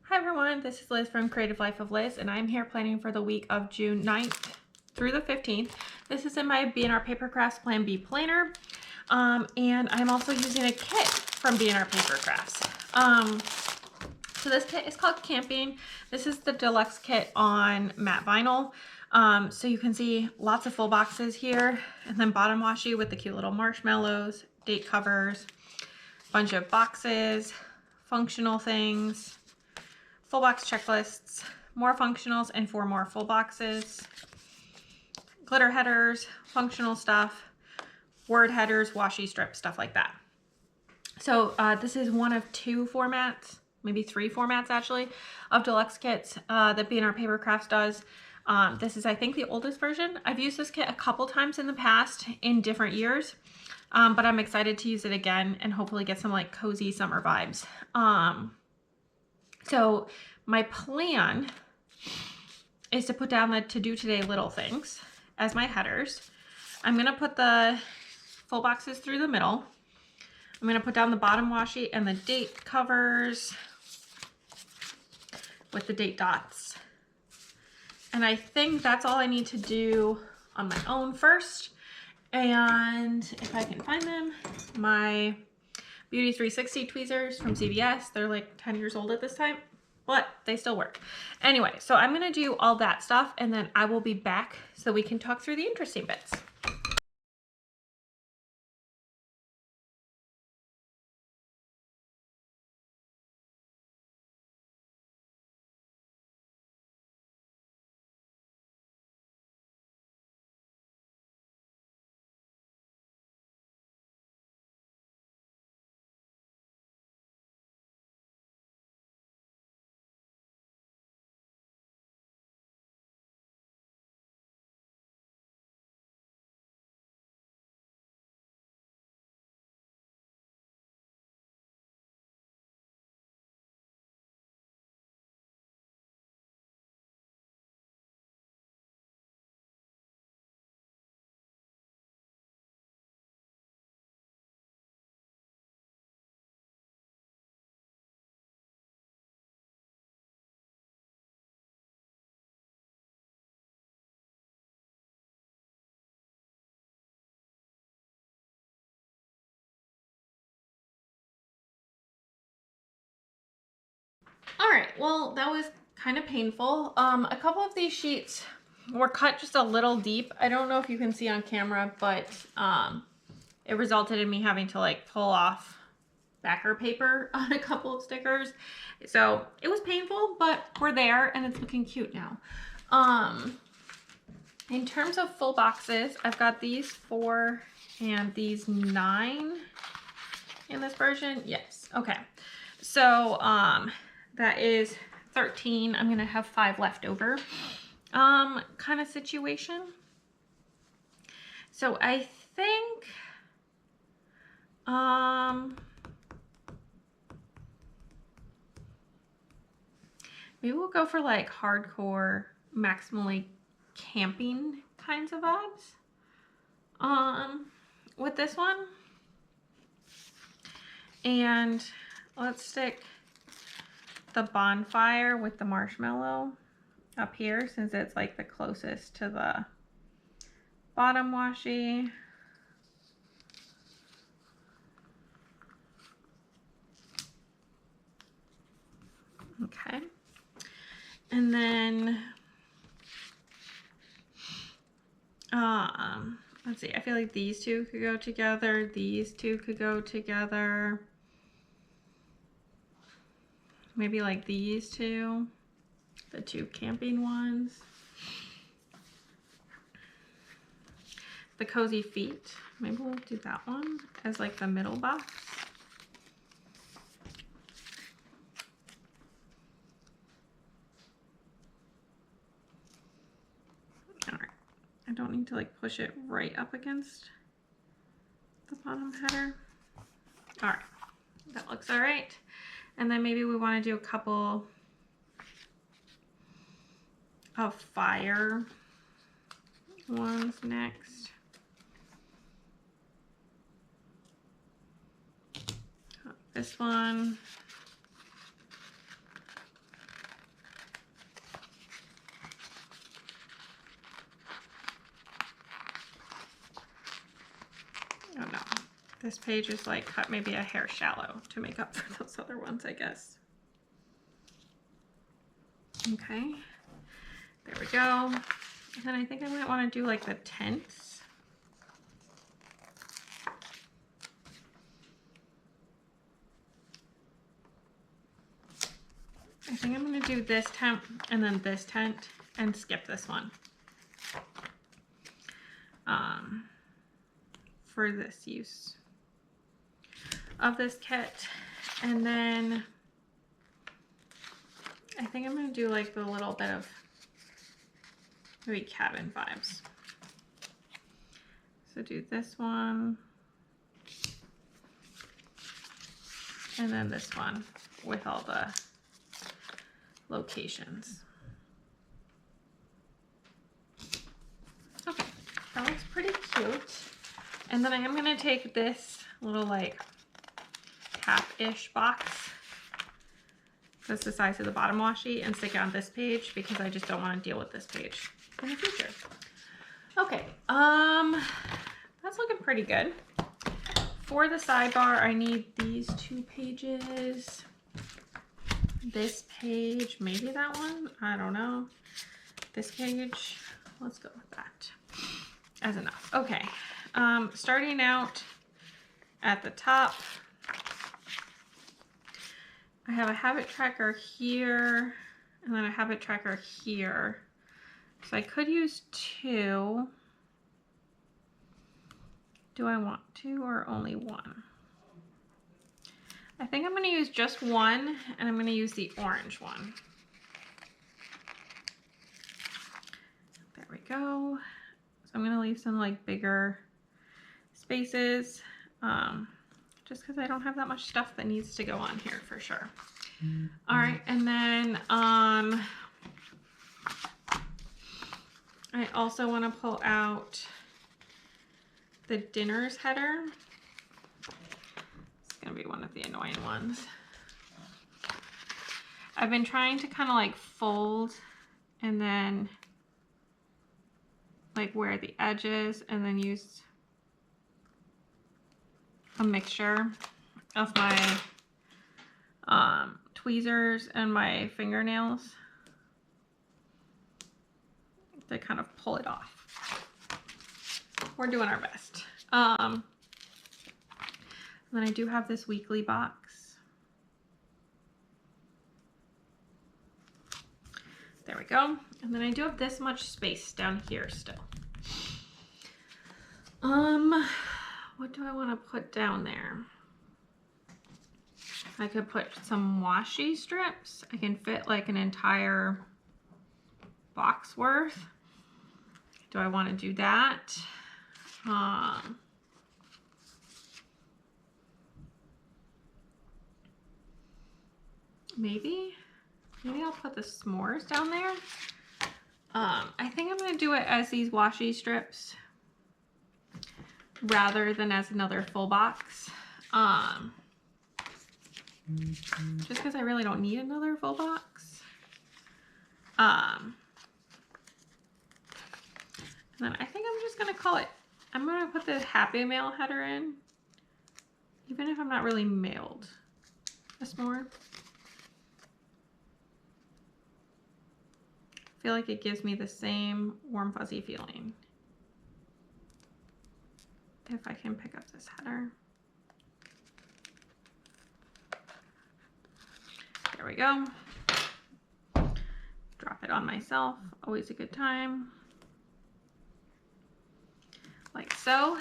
Hi everyone, this is Liz from Creative Life of Liz, and I'm here planning for the week of June 9th through the 15th. This is in my B&R Paper Crafts Plan B planner, and I'm also using a kit from B&R Paper Crafts. So this kit is called Camping. This is the deluxe kit on matte vinyl. So you can see lots of full boxes here, and then bottom washi with the cute little marshmallows, date covers, bunch of boxes, functional things, full box checklists, more functionals, and 4 more full boxes, glitter headers, functional stuff, word headers, washi strips, stuff like that. So this is one of 2 formats, maybe 3 formats actually, of deluxe kits that B&R Paper Crafts does. This is, I think, the oldest version. I've used this kit a couple times in the past in different years, but I'm excited to use it again and hopefully get some like cozy summer vibes. So my plan is to put down the to do today little things as my headers. I'm going to put the full boxes through the middle. I'm going to put down the bottom washi and the date covers with the date dots. And I think that's all I need to do on my own first. And if I can find them, my Beauty 360 tweezers from CVS, they're like 10 years old at this time, but they still work. Anyway, so I'm gonna do all that stuff and then I will be back so we can talk through the interesting bits. All right, well, that was kind of painful. A couple of these sheets were cut just a little deep. I don't know if you can see on camera, but it resulted in me having to like pull off backer paper on a couple of stickers. So it was painful, but we're there and it's looking cute now. In terms of full boxes, I've got these 4 and these 9 in this version. Yes, okay. So that is 13. I'm gonna have 5 left over kind of situation. So I think maybe we'll go for like hardcore, maximally camping kinds of vibes with this one. And let's stick the bonfire with the marshmallow up here since it's like the closest to the bottom washi. Okay. And then let's see, I feel like these 2 could go together, these 2 could go together. Maybe like these 2, the 2 camping ones. The cozy feet, maybe we'll do that one as like the middle box. All right, I don't need to like push it right up against the bottom header. All right, that looks all right. And then maybe we want to do a couple of fire ones next. this one. Oh no, this page is like cut maybe a hair shallow to make up for those other ones, I guess. Okay, there we go. And then I think I might want to do like the tents. I think I'm going to do this tent and then this tent and skip this one for this use of this kit. And then I think I'm going to do like a little bit of maybe cabin vibes. So do this one and then this one with all the locations. Okay, that looks pretty cute. And then I am going to take this little like half-ish box, that's the size of the bottom washi, and stick it on this page because I just don't want to deal with this page in the future. Okay, that's looking pretty good. For the sidebar, I need these 2 pages. This page, maybe that one, I don't know. This page, let's go with that as enough. Okay, starting out at the top, I have a habit tracker here and then a habit tracker here. So I could use 2. Do I want 2 or only 1? I think I'm going to use just 1, and I'm going to use the orange one. There we go. So I'm going to leave some like bigger spaces, just because I don't have that much stuff that needs to go on here for sure. All right, and then I also want to pull out the dinners header. It's going to be one of the annoying ones. I've been trying to kind of like fold and then like wear the edges and then use a mixture of my tweezers and my fingernails to kind of pull it off. We're doing our best. And then I do have this weekly box. There we go. And then I do have this much space down here still. What do I want to put down there? I could put some washi strips. I can fit like an entire box worth. Do I want to do that? Maybe I'll put the s'mores down there. I think I'm going to do it as these washi strips rather than as another full box. Just because I really don't need another full box. And then I think I'm just going to call it, I'm going to put the Happy Mail header in, even if I'm not really mailed a s'more. I feel like it gives me the same warm fuzzy feeling. If I can pick up this header. There we go. Drop it on myself, always a good time. Like so.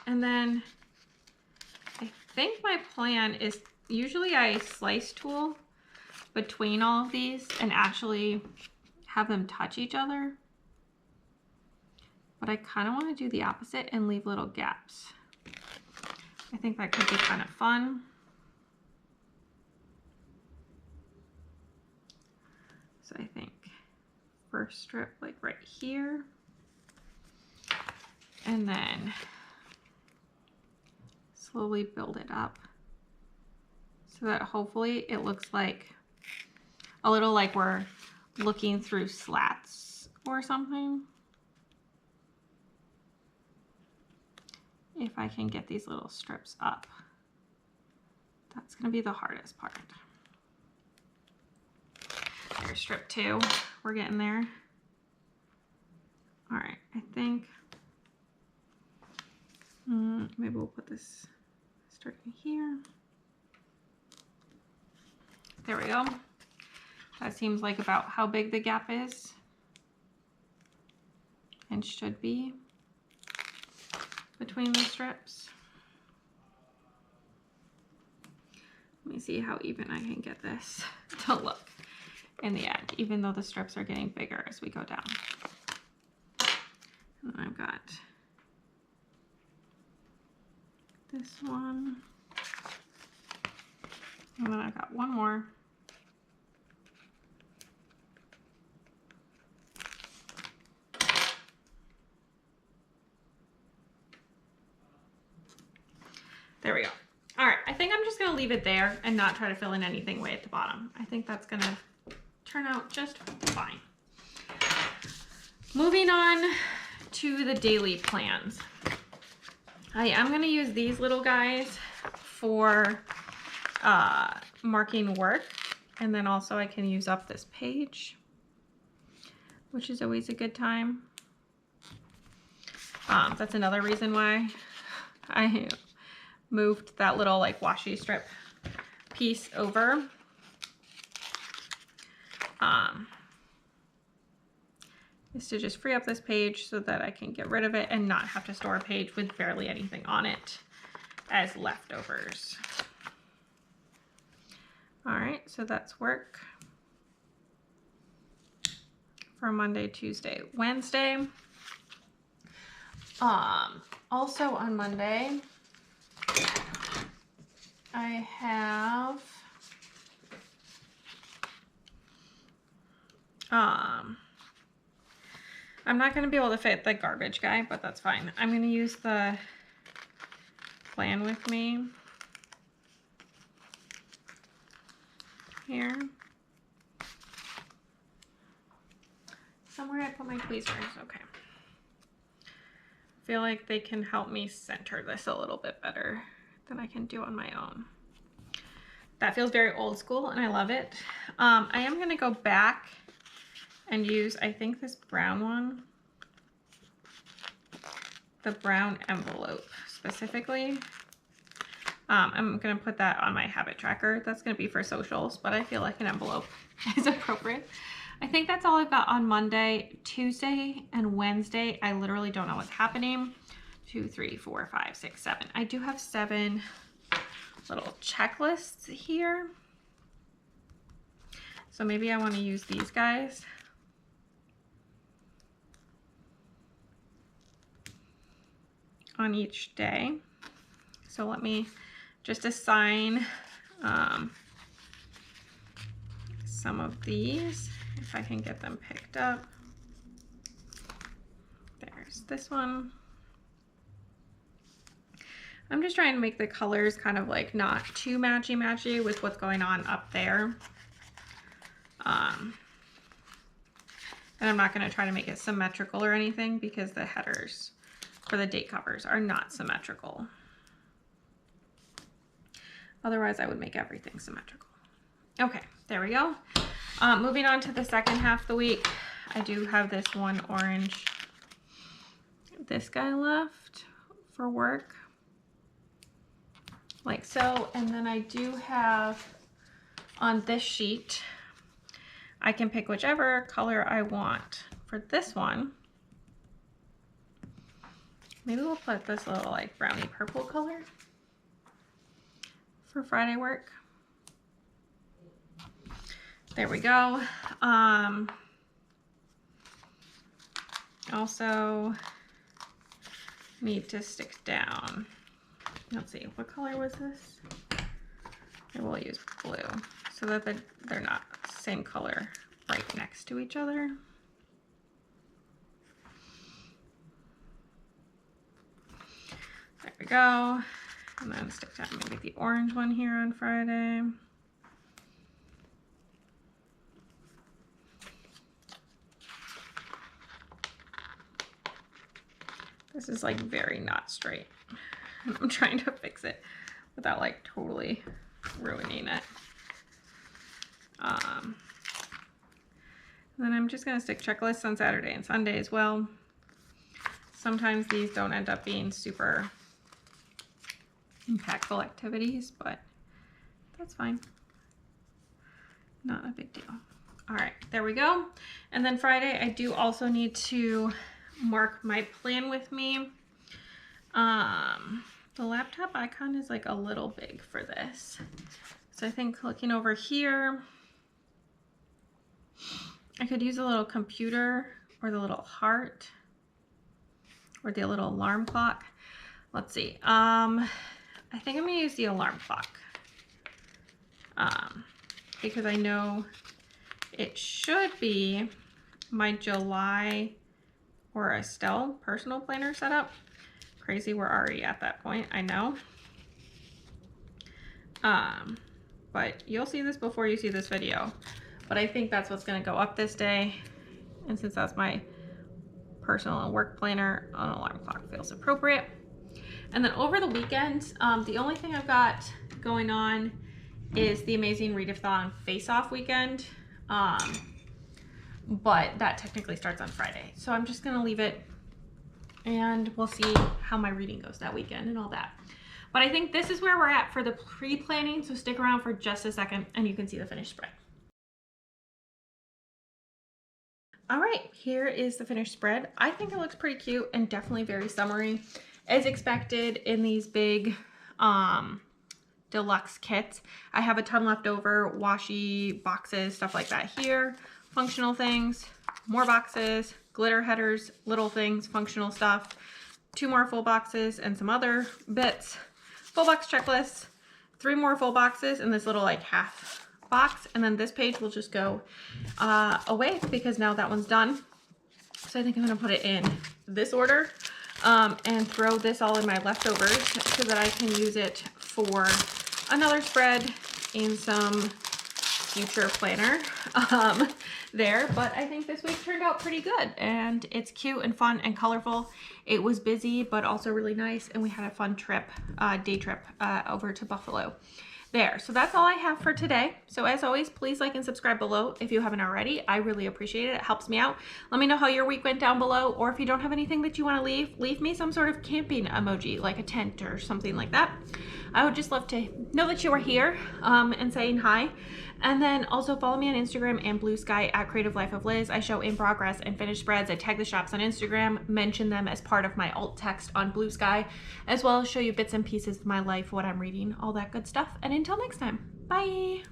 And then I think my plan is, usually I slice tool between all of these and actually have them touch each other. But I kind of want to do the opposite and leave little gaps. I think that could be kind of fun. So I think first strip like right here. And then slowly build it up so that hopefully it looks like a little like we're looking through slats or something. If I can get these little strips up. That's going to be the hardest part. There's strip 2. We're getting there. All right, I think maybe we'll put this starting here. There we go. That seems like about how big the gap is and should be between the strips. Let me see how even I can get this to look in the end, even though the strips are getting bigger as we go down. And then I've got this one, and then I've got one more. There we go. All right, I think I'm just gonna leave it there and not try to fill in anything way at the bottom. I think that's gonna turn out just fine. Moving on to the daily plans. I am gonna use these little guys for marking work, and then also I can use up this page, which is always a good time. That's another reason why I moved that little like washi strip piece over. Is to just free up this page so that I can get rid of it and not have to store a page with barely anything on it as leftovers. All right, so that's work for Monday, Tuesday, Wednesday. Also on Monday, I have I'm not going to be able to fit the garbage guy, but that's fine. I'm going to use the plan with me here. Somewhere I put my tweezers. Okay. I feel like they can help me center this a little bit better than I can do on my own. That feels very old school and I love it. I am going to go back and use, I think, this brown one, the brown envelope specifically. I'm going to put that on my habit tracker. That's going to be for socials, but I feel like an envelope is appropriate. I think that's all I've got on Monday. Tuesday and Wednesday, I literally don't know what's happening. 2, 3, 4, 5, 6, 7. I do have 7 little checklists here. So maybe I want to use these guys. On each day. So let me just assign some of these if I can get them picked up. There's this one. I'm just trying to make the colors kind of like not too matchy-matchy with what's going on up there. And I'm not going to try to make it symmetrical or anything because the headers for the date covers are not symmetrical. Otherwise, I would make everything symmetrical. Okay, there we go. Moving on to the second half of the week, I do have this one orange, this guy left for work, like so. And then I do have on this sheet, I can pick whichever color I want. For this one, maybe we'll put this little like brownie purple color for Friday work. There we go. Also need to stick down. Let's see, what color was this? I will use blue so that they're not the same color right next to each other. There we go. And then stick down maybe the orange one here on Friday. This is like very not straight. I'm trying to fix it without like totally ruining it. Then I'm just gonna stick checklists on Saturday and Sunday as well. Sometimes these don't end up being super impactful activities, but that's fine. Not a big deal. All right, there we go. And then Friday, I do also need to mark my plan with me. The laptop icon is like a little big for this. So I think looking over here, I could use a little computer or the little heart or the little alarm clock. Let's see. I think I'm gonna use the alarm clock because I know it should be my July or Estelle personal planner setup. Crazy, we're already at that point, I know. But you'll see this before you see this video. But I think that's what's gonna go up this day. And since that's my personal and work planner, an alarm clock feels appropriate. And then over the weekend, the only thing I've got going on is the Amazing Readathon face-off weekend. But that technically starts on Friday. So I'm just gonna leave it and we'll see how my reading goes that weekend and all that. But I think this is where we're at for the pre-planning, so stick around for just a second and you can see the finished spread. All right, here is the finished spread. I think it looks pretty cute and definitely very summery. As expected in these big deluxe kits. I have a ton left over, washi boxes, stuff like that here, functional things, more boxes, glitter headers, little things, functional stuff, 2 more full boxes and some other bits, full box checklists, 3 more full boxes and this little like half box, and then this page will just go away because now that one's done. So I think I'm gonna put it in this order and throw this all in my leftovers so that I can use it for another spread in some future planner there. But I think this week turned out pretty good and it's cute and fun and colorful. It was busy but also really nice, and we had a fun trip, day trip over to Buffalo there. So that's all I have for today. So as always, please like and subscribe below if you haven't already. I really appreciate it. It helps me out. Let me know how your week went down below, or if you don't have anything that you want to leave me some sort of camping emoji, like a tent or something like that. I would just love to know that you are here and saying hi. And then also follow me on Instagram and Blue Sky at Creative Life of Liz. I show in progress and finished spreads. I tag the shops on Instagram, mention them as part of my alt text on Blue Sky, as well as show you bits and pieces of my life, what I'm reading, all that good stuff. And until next time, bye.